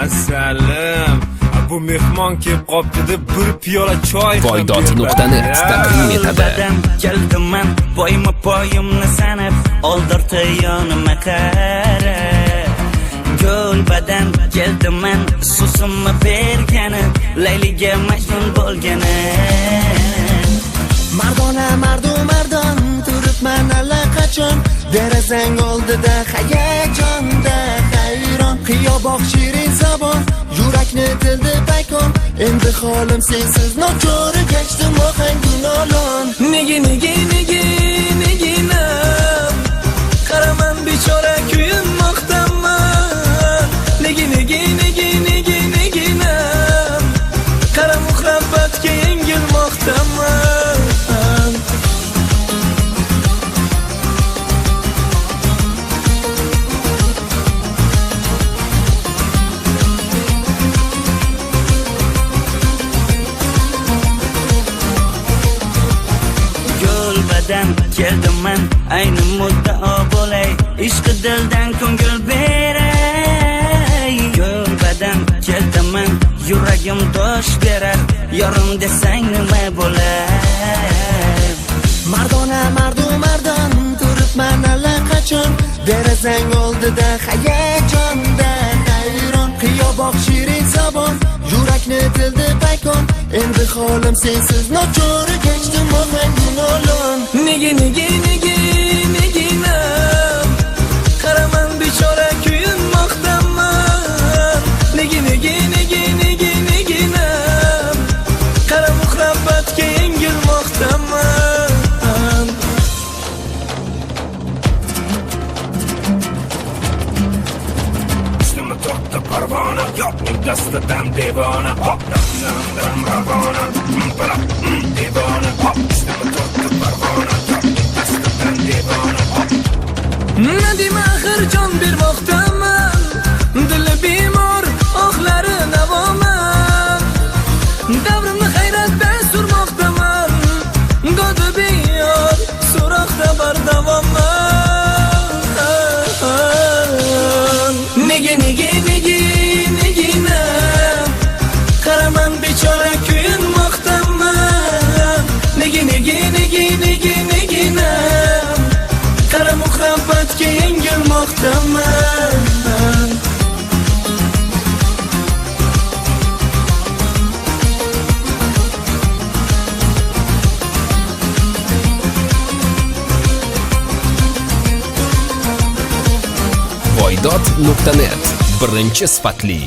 Assalom. Bu mehmon kelib qopti deb bir piyola choy Voydot.net taqdim etadi. Keldim men boyma poyimni sanab, oldirdi yonimga qarab. Gulbadan keldim men susumni bergani, Layliga majnun bo'lgani. Mardona mardon turibman allaqachon, derazang oldida hayajonda hayron. Qiyoboq shirin zabon, yurakni tildi paykon. Endi holim sensiz nochor kechdim ohangu nolon. Nega qaraman bechora kuyinmoqdaman. Nega qara muhabbatga yengilmoqdaman. Keldim men ayni muddao bo'lay, ishqi dildan ko'ngil beray. Gulbadan keldim men, yuragim dosh berar, yorim desang nima bo'lar? Mardona mardon turibman allaqachon, derazang oldida hayajonda hayron. Qiyoboq shirin zabon, yurakni tildi paykon. Endi holim sensiz nochor kechdim ohangu nolon. Nega qaraman bechora kuyinmoqdaman. Nega qara muhabbatga yengilmoqdaman. Üstüme tortda parvona, yokning dastidan devona. Hop, dam ravona, palak, devona. Hop, üstüme tortda parvona, yokning dastidan devona. Hop. Nadima xirjon bermoqdaman, dili bemor, ohlari navoman. Davrimni hayratda surmoqdaman, godi beyor, so'roqda bardavoman. Nega qaraman bechora kuyinmoqdaman. Nega qara muhabbatga yengilmoqdaman. Voydot.net birinchi sifatli